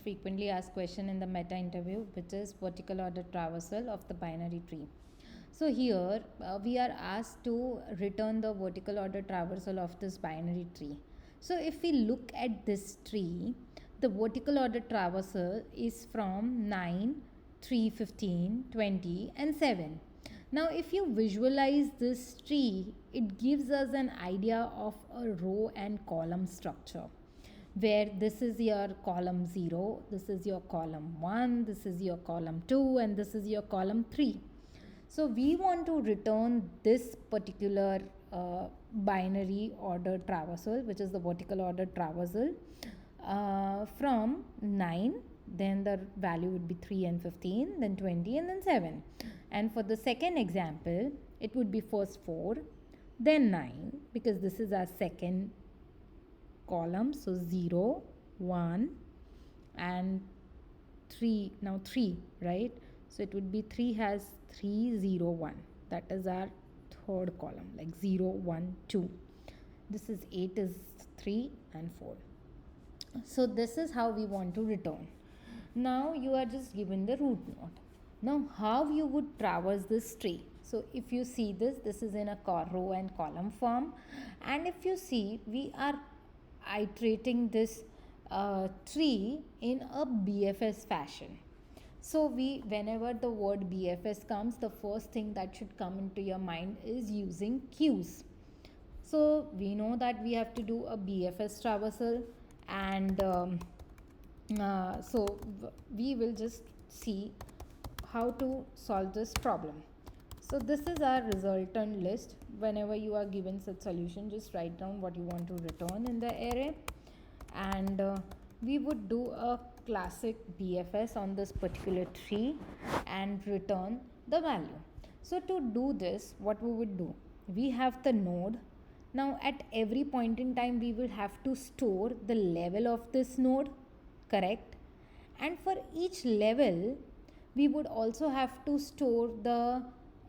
frequently asked question in the meta interview, which is vertical order traversal of the binary tree. So here we are asked to return the vertical order traversal of this binary tree. So if we look at this tree, the vertical order traversal is from 9, 3, 15, 20 and 7. Now if you visualize this tree, it gives us an idea of a row and column structure, where this is your column 0, this is your column 1, this is your column 2 and this is your column 3. So we want to return this particular binary order traversal, which is the vertical order traversal from 9, then the value would be 3 and 15, then 20 and then 7. And for the second example, it would be first 4, then 9, because this is our second column. So 0, 1 and 3, now 3, right? So it would be 3 has 3, 0, 1. That is our third column, like 0, 1, 2. This is 8 is 3 and 4. So this is how we want to return. Now you are just given the root node. Now how you would traverse this tree? So if you see this is in a row and column form, and if you see, we are iterating this tree in a BFS fashion. So whenever the word BFS comes, the first thing that should come into your mind is using queues. So we know that we have to do a BFS traversal, and so we will just see how to solve this problem. So this is our resultant list. Whenever you are given such solution, just write down what you want to return in the array, and we would do a classic BFS on this particular tree and return the value. So to do this, what we would do, we have the node. Now at every point in time, we will have to store the level of this node, correct? And for each level, we would also have to store the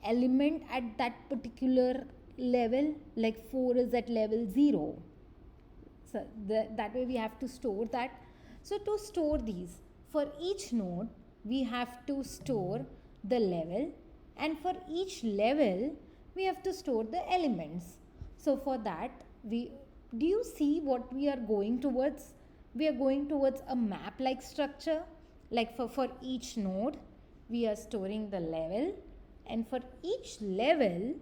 element at that particular level, like 4 is at level 0. So that way we have to store that. So to store these, for each node, we have to store the level, and for each level, we have to store the elements. So for that, do you see what we are going towards? We are going towards a map-like structure. Like for each node, we are storing the level, and for each level,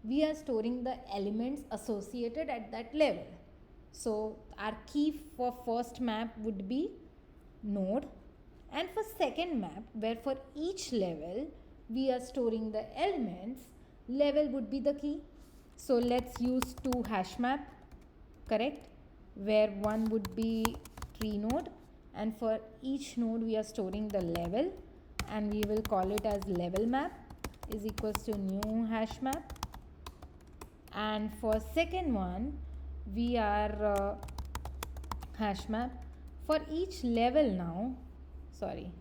we are storing the elements associated at that level. So our key for first map would be node, and for second map, where for each level we are storing the elements, level would be the key. So let's use 2 hash map, correct, where one would be tree node, and for each node we are storing the level, and we will call it as level map is equals to new hash map. And for second one, we are hash map for each level. Now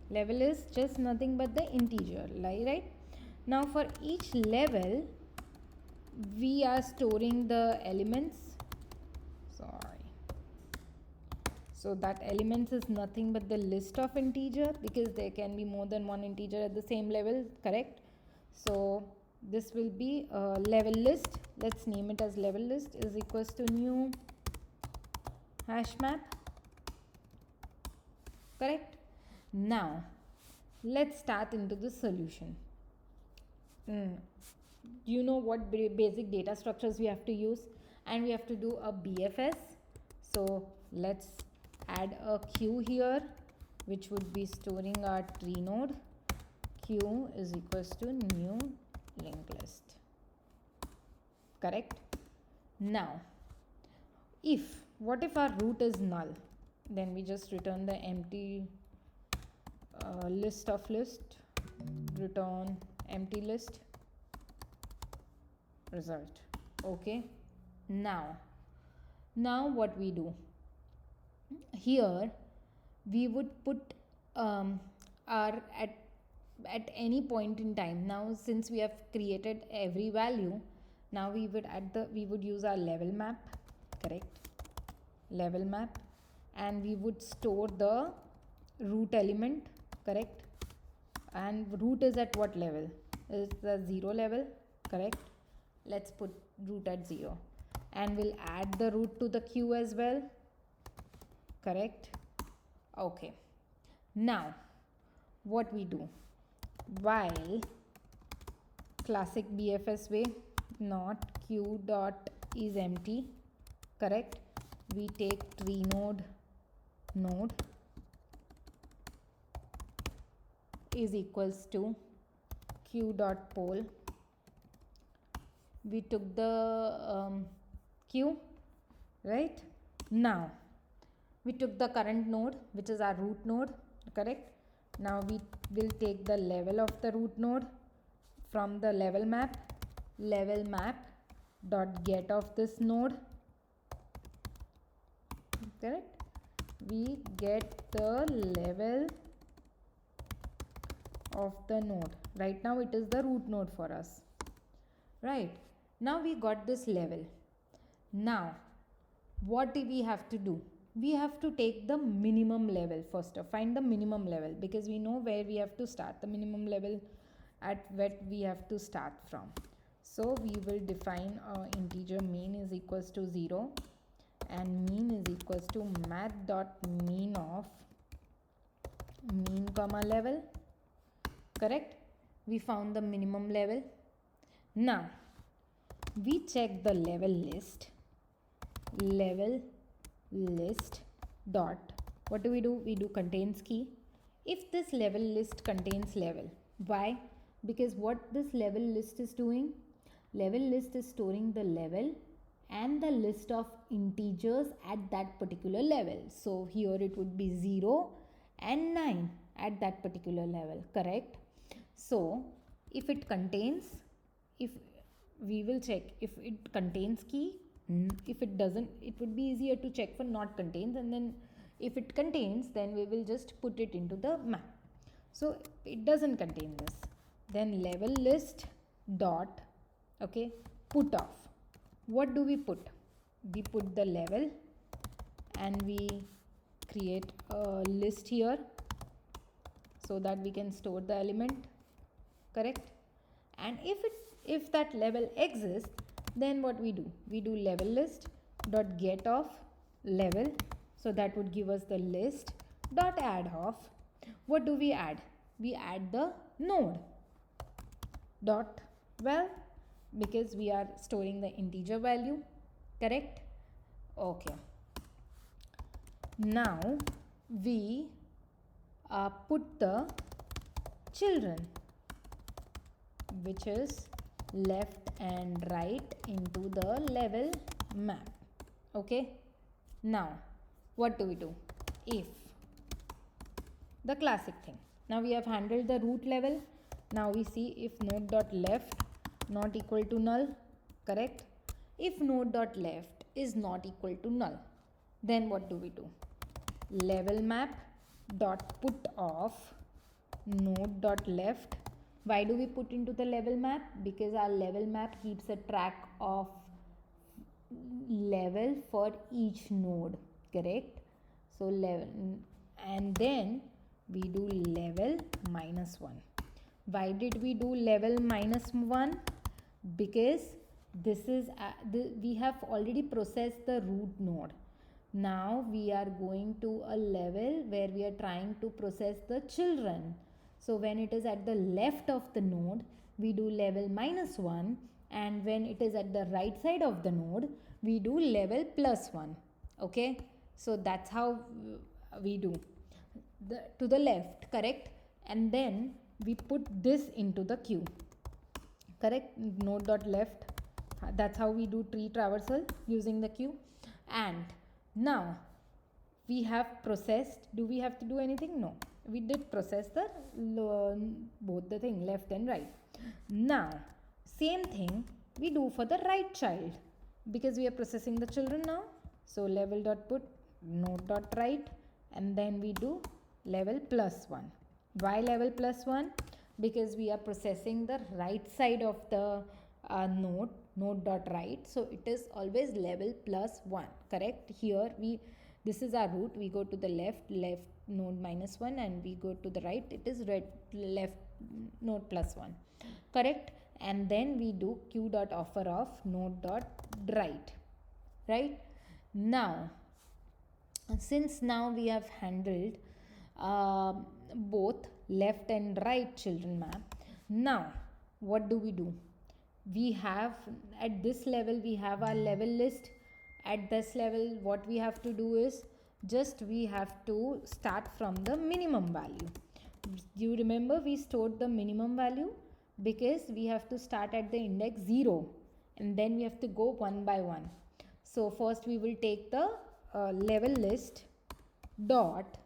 level is just nothing but the integer, right? Now for each level, we are storing the elements. So that elements is nothing but the list of integer, because there can be more than one integer at the same level, correct? So this will be a level list. Let's name it as level list is equals to new hash map, correct? Now let's start into the solution. You know what basic data structures we have to use, and we have to do a BFS. So let's add a queue here, which would be storing our tree node. Queue is equals to new linked list, correct? Now what if our root is null? Then we just return the empty list of list, return empty list result. Okay, now what we do here, we would put our at any point in time. Now since we have created every value, now we would use our level map, correct, level map, and we would store the root element, correct? And root is at what level? Is the 0 level, correct? Let's put root at 0, and we'll add the root to the queue as well, correct? Okay, now what we do, while classic BFS way, not queue dot is empty, correct? We take tree node is equals to queue dot poll. We took the queue, right? Now we took the current node, which is our root node, correct? Now we will take the level of the root node from the level map dot get of this node, correct? We get the level of the node. Right now it is the root node for us, right? Now we got this level. Now what do we have to do? We have to take the minimum level first, find the minimum level, because we know where we have to start, the minimum level at what we have to start from. So we will define integer mean is equals to 0 and mean is equals to math dot mean of mean comma level, correct? We found the minimum level. Now we check the level list dot, what do? We do contains key. If this level list contains level, why? Because what this level list is doing, level list is storing the level and the list of integers at that particular level. So here it would be 0 and 9 at that particular level, correct? So if it contains, if we will check if it contains key, if it doesn't, it would be easier to check for not contains, and then if it contains, then we will just put it into the map. So it doesn't contain this, then level list dot, okay, put off. What do we put? We put the level and we create a list here so that we can store the element, correct? And if that level exists, then what we do? We do level list dot get of level, so that would give us the list dot add of. What do we add? We add the node dot, well, because we are storing the integer value, correct? Okay, now we put the children, which is left and right, into the level map. Okay, now what do we do? If the classic thing, now we have handled the root level. Now we see if node dot left not equal to null, correct? If node dot left is not equal to null, then what do we do? Level map dot put off node dot left. Why do we put into the level map? Because our level map keeps a track of level for each node, correct? So level, and then we do level minus 1. Why did we do level minus 1? Because this is we have already processed the root node. Now we are going to a level where we are trying to process the children. So when it is at the left of the node, we do level minus 1, and when it is at the right side of the node, we do level plus 1. Okay, so that's how we do to the left, correct? And then we put this into the queue, correct? Node dot left, that's how we do tree traversal using the queue. And now we have processed. Do we have to do anything? No, we did process the both the thing, left and right. Now same thing we do for the right child, because we are processing the children now. So level dot put node dot right, and then we do level plus 1. Why level plus 1? Because we are processing the right side of the node dot right, so it is always level plus 1, correct? Here this is our root, we go to the left node -1, and we go to the right, it is left node +1, correct? And then we do q dot offer of node dot right. Right now, since now we have handled both left and right children map, now what do? We have, at this level we have our level list. At this level what we have to do is just we have to start from the minimum value. You remember we stored the minimum value because we have to start at the index 0 and then we have to go one by one. So first we will take the level list dot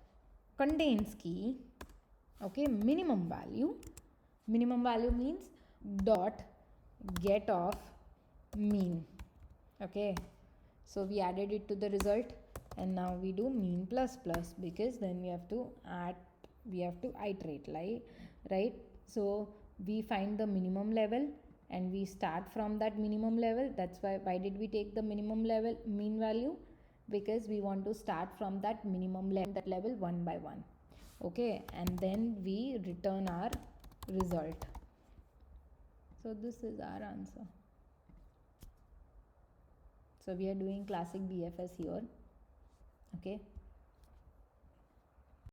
contains key, okay, minimum value means dot get of mean, okay. So we added it to the result, and now we do mean plus plus because then we have to iterate, right? So we find the minimum level and we start from that minimum level. That's why did we take the minimum level mean value? Because we want to start from that minimum level one by one, okay, and then we return our result. So this is our answer. So we are doing classic BFS here, okay.